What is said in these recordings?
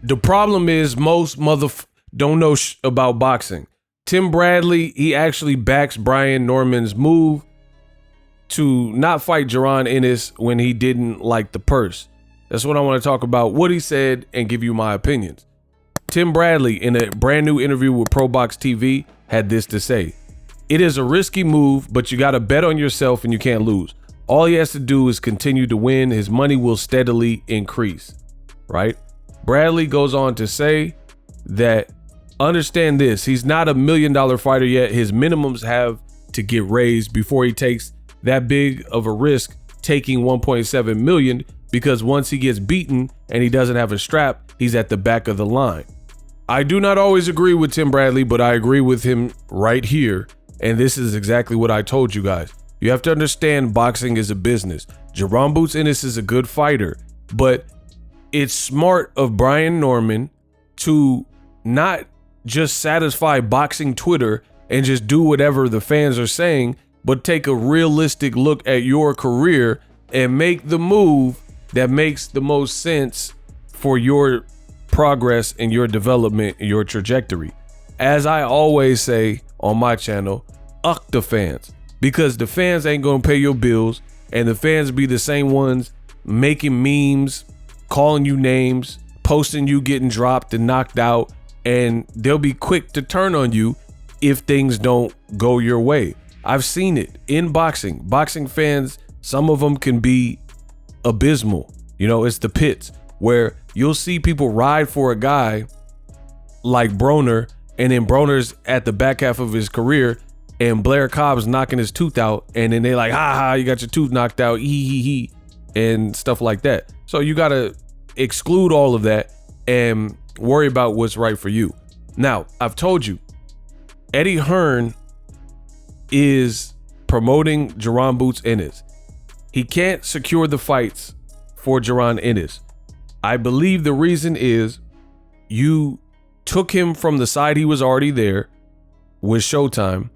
The problem is most don't know about boxing. Tim Bradley, he actually backs Brian Norman's move to not fight Jaron Ennis when he didn't like the purse. That's what I want to talk about, what he said, and give you my opinions. Tim Bradley, in a brand new interview with Pro Box TV, had this to say. It is a risky move, but you got to bet on yourself and you can't lose. All he has to do is continue to win. His money will steadily increase, right? Bradley goes on to say that, understand this, he's not $1 million fighter yet. His minimums have to get raised before he takes that big of a risk taking 1.7 million, because once he gets beaten and he doesn't have a strap, he's at the back of the line. I do not always agree with Tim Bradley, but I agree with him right here. And this is exactly what I told you guys. You have to understand boxing is a business. Jaron Boots Ennis is a good fighter, but it's smart of Brian Norman to not just satisfy boxing Twitter and just do whatever the fans are saying, but take a realistic look at your career and make the move that makes the most sense for your progress and your development and your trajectory. As I always say on my channel, uck the fans, because the fans ain't gonna pay your bills, and the fans be the same ones making memes, calling you names, posting you getting dropped and knocked out, and they'll be quick to turn on you if things don't go your way. I've seen it in boxing. Boxing fans, some of them can be abysmal. You know, it's the pits where you'll see people ride for a guy like Broner, and then Broner's at the back half of his career and Blair Cobb's knocking his tooth out, and then they like, ha ha, you got your tooth knocked out, he, and stuff like that. So you got to exclude all of that and worry about what's right for you. Now, I've told you, Eddie Hearn is promoting Jaron Boots Ennis. He can't secure the fights for Jaron Ennis. I believe the reason is you took him from the side he was already there with Showtime,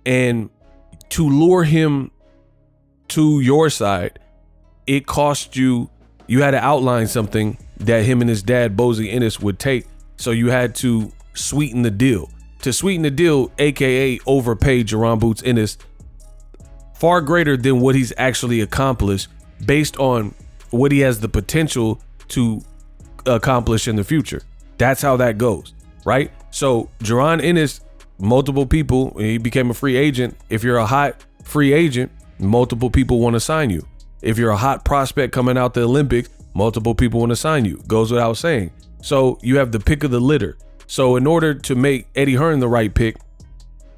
and to lure him to your side, it cost you had to outline something that him and his dad, Bozy Ennis, would take. So you had to sweeten the deal. To sweeten the deal, aka overpay Jaron Boots Ennis far greater than what he's actually accomplished based on what he has the potential to accomplish in the future. That's how that goes, right? So Jaron Ennis, multiple people, he became a free agent. If you're a hot free agent, multiple people want to sign you. If you're a hot prospect coming out the Olympics, multiple people want to sign you. Goes without saying. So you have the pick of the litter. So in order to make Eddie Hearn the right pick,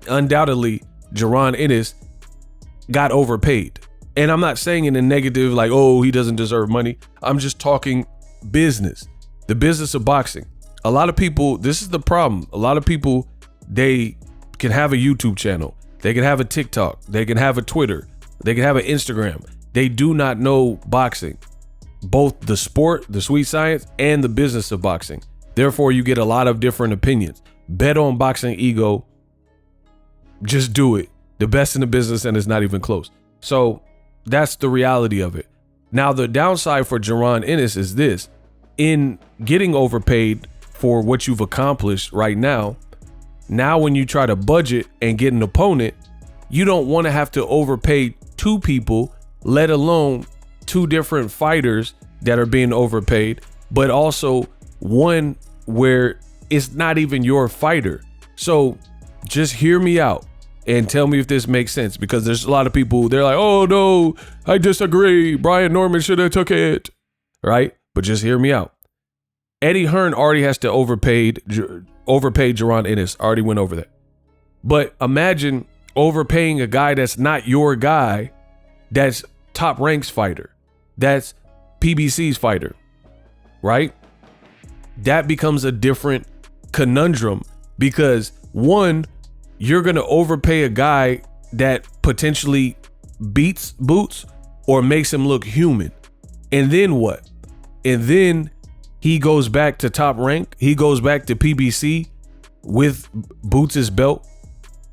undoubtedly Jaron Ennis got overpaid. And I'm not saying in a negative, like, oh, he doesn't deserve money. I'm just talking business, the business of boxing. A lot of people, this is the problem. A lot of people, they can have a YouTube channel. They can have a TikTok. They can have a Twitter. They can have an Instagram. They do not know boxing, both the sport, the sweet science, and the business of boxing. Therefore, you get a lot of different opinions. Bet on Boxing Ego. Just do it. The best in the business, and it's not even close. So that's the reality of it. Now, the downside for Jaron Ennis is this. In getting overpaid for what you've accomplished right now when you try to budget and get an opponent, you don't want to have to overpay two people, let alone two different fighters that are being overpaid, but also one where it's not even your fighter. So just hear me out and tell me if this makes sense, because there's a lot of people, they're like, oh no, I disagree. Brian Norman should have took it, right? But just hear me out. Eddie Hearn already has to overpay Jaron Ennis. Already went over that. But imagine overpaying a guy that's not your guy, that's Top Rank's fighter, that's PBC's fighter, right? That becomes a different conundrum, because one, you're going to overpay a guy that potentially beats Boots or makes him look human. And then what? And then he goes back to Top Rank. He goes back to PBC with Boots' belt,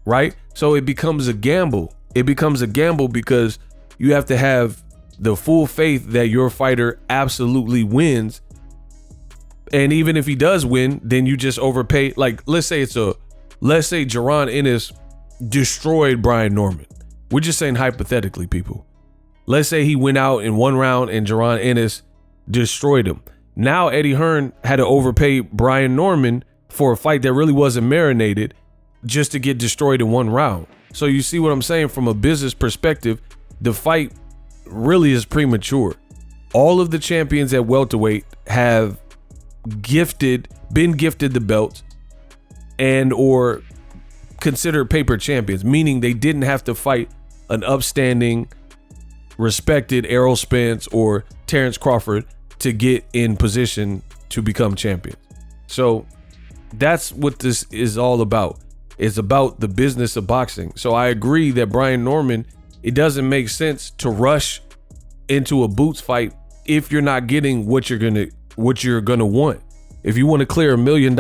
right? So it becomes a gamble. It becomes a gamble because you have to have the full faith that your fighter absolutely wins And even if he does win, then you just overpay. Like, let's say Jaron Ennis destroyed Brian Norman. We're just saying hypothetically, people. Let's say he went out in one round and Jaron Ennis destroyed him. Now Eddie Hearn had to overpay Brian Norman for a fight that really wasn't marinated just to get destroyed in one round. So you see what I'm saying? From a business perspective, the fight really is premature. All of the champions at welterweight have been gifted the belt and or considered paper champions, meaning they didn't have to fight an upstanding, respected Errol Spence or Terrence Crawford to get in position to become champions. So that's what this is all about. It's about the business of boxing. So I agree that Brian Norman, it doesn't make sense to rush into a boots fight if you're not getting what you're gonna want. If you want to clear $1 million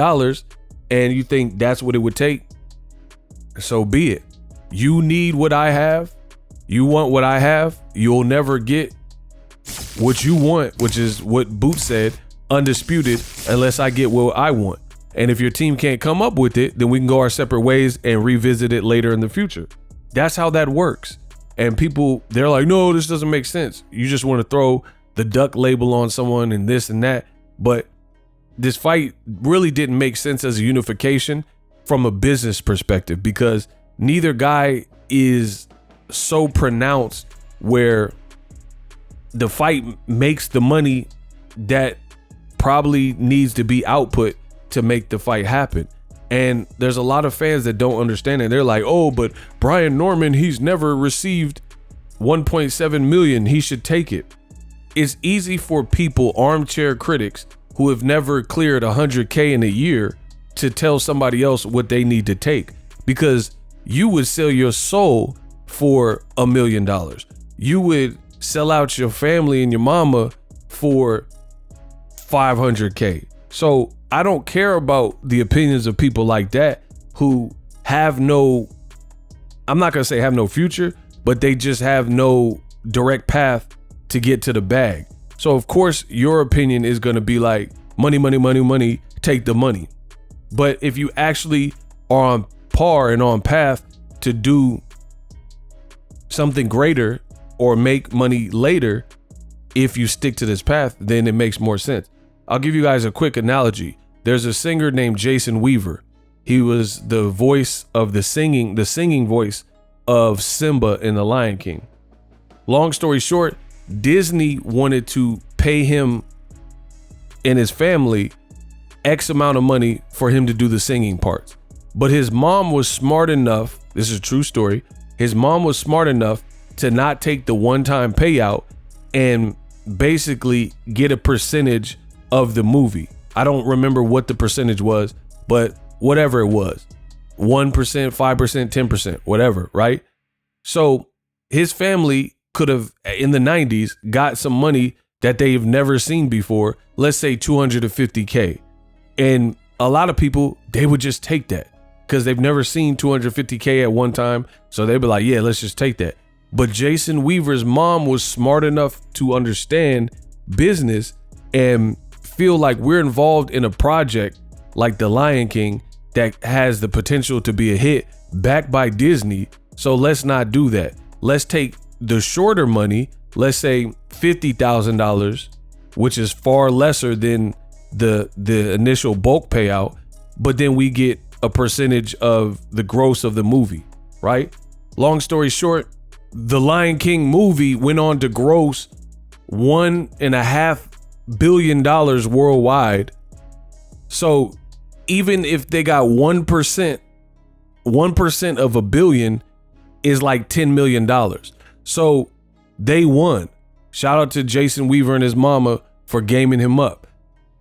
and you think that's what it would take, so be it. You need what I have. You want what I have. You'll never get what you want, which is what Boots said, undisputed, unless I get what I want. And if your team can't come up with it, then we can go our separate ways and revisit it later in the future. That's how that works. And people, they're like, no, this doesn't make sense. You just want to throw the duck label on someone and this and that. But this fight really didn't make sense as a unification from a business perspective, because neither guy is so pronounced where the fight makes the money that probably needs to be output to make the fight happen. And there's a lot of fans that don't understand it. They're like, oh, but Brian Norman, he's never received 1.7 million. He should take it. It's easy for people, armchair critics, who have never cleared 100K in a year to tell somebody else what they need to take, because you would sell your soul for $1 million. You would sell out your family and your mama for 500K. So I don't care about the opinions of people like that who have no, I'm not going to say have no future, but they just have no direct path to get to the bag. So of course your opinion is going to be like, money, money, money, money, take the money. But if you actually are on par and on path to do something greater or make money later, if you stick to this path, then it makes more sense. I'll give you guys a quick analogy. There's a singer named Jason Weaver. He was the voice of the singing voice of Simba in The Lion King. Long story short, Disney wanted to pay him and his family X amount of money for him to do the singing parts. But his mom was smart enough, this is a true story, his mom was smart enough to not take the one-time payout and basically get a percentage of the movie. I don't remember what the percentage was, but whatever it was, 1%, 5%, 10%, whatever, right? So his family could have, in the 90s, got some money that they've never seen before, let's say 250K. And a lot of people, they would just take that because they've never seen 250K at one time. So they'd be like, yeah, let's just take that. But Jason Weaver's mom was smart enough to understand business and feel like we're involved in a project like The Lion King that has the potential to be a hit backed by Disney. So let's not do that. Let's take the shorter money, let's say $50,000, which is far lesser than the initial bulk payout, but then we get a percentage of the gross of the movie, right? Long story short, The Lion King movie went on to gross $1.5 billion worldwide. So even if they got 1% of $1 billion is like $10 million. So they won. Shout out to Jason Weaver and his mama for gaming him up.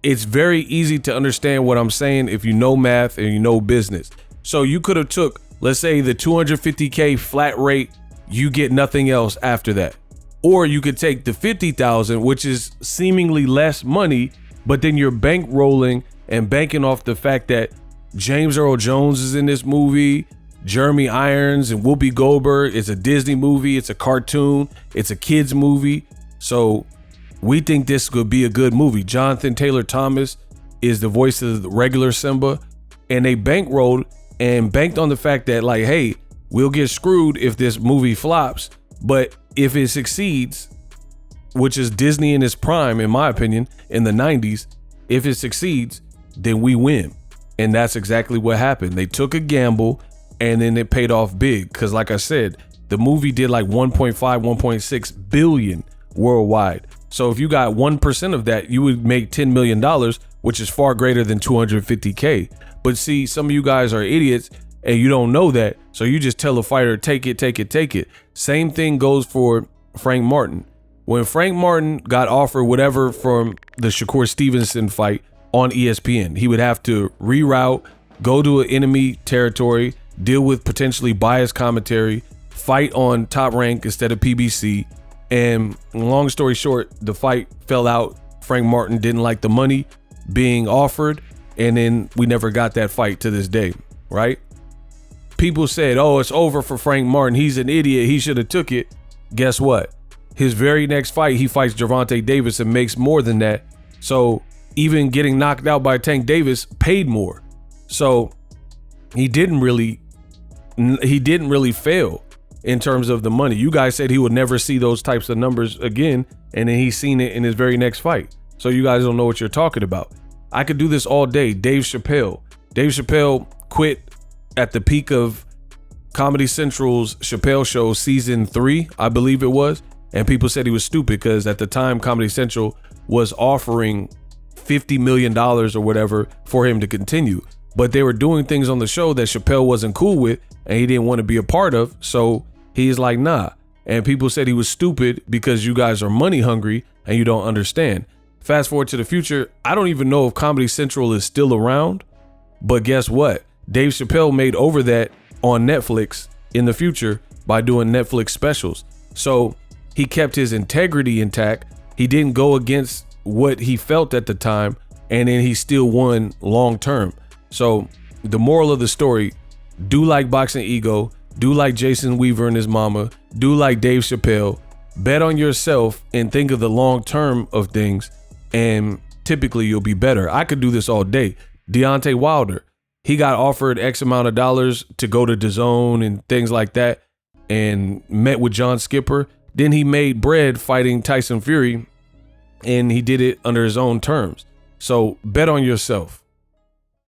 It's very easy to understand what I'm saying if you know math and you know business. So you could have took, let's say, the 250K flat rate, you get nothing else after that. Or you could take the 50,000, which is seemingly less money, but then you're bankrolling and banking off the fact that James Earl Jones is in this movie, Jeremy Irons and Whoopi Goldberg. It's a Disney movie. It's a cartoon. It's a kid's movie. So we think this could be a good movie. Jonathan Taylor Thomas, is the voice of the regular Simba, and they bankrolled and banked on the fact that like, hey, we'll get screwed if this movie flops, but if it succeeds, which is Disney in its prime, in my opinion, in the 90s, if it succeeds, then we win. And that's exactly what happened. They took a gamble and then it paid off big. Cause like I said, the movie did like 1.5, 1.6 billion worldwide. So if you got 1% of that, you would make $10 million, which is far greater than 250K. But see, some of you guys are idiots and you don't know that. So you just tell a fighter, take it, take it, take it. Same thing goes for Frank Martin. When Frank Martin got offered whatever from the Shakur Stevenson fight on ESPN, he would have to reroute, go to an enemy territory, deal with potentially biased commentary, fight on Top Rank instead of PBC. And long story short, the fight fell out. Frank Martin didn't like the money being offered. And then we never got that fight to this day, right? People said, oh, it's over for Frank Martin. He's an idiot. He should have took it. Guess what? His very next fight, he fights Gervonta Davis and makes more than that. So even getting knocked out by Tank Davis paid more. So he didn't really fail in terms of the money. You guys said he would never see those types of numbers again, and then he's seen it in his very next fight. So you guys don't know what you're talking about. I could do this all day. Dave Chappelle. Dave Chappelle quit at the peak of Comedy Central's Chappelle Show season 3, I believe it was. And people said he was stupid because at the time Comedy Central was offering $50 million or whatever for him to continue. But they were doing things on the show that Chappelle wasn't cool with and he didn't want to be a part of. So he's like, nah. And people said he was stupid because you guys are money hungry and you don't understand. Fast forward to the future. I don't even know if Comedy Central is still around. But guess what? Dave Chappelle made over that on Netflix in the future by doing Netflix specials. So he kept his integrity intact. He didn't go against what he felt at the time, and then he still won long term. So the moral of the story, do like Boxing Ego, do like Jason Weaver and his mama, do like Dave Chappelle, bet on yourself and think of the long term of things, and typically you'll be better. I could do this all day. Deontay Wilder, he got offered X amount of dollars to go to DAZN and things like that and met with John Skipper. Then he made bread fighting Tyson Fury, and he did it under his own terms. So bet on yourself.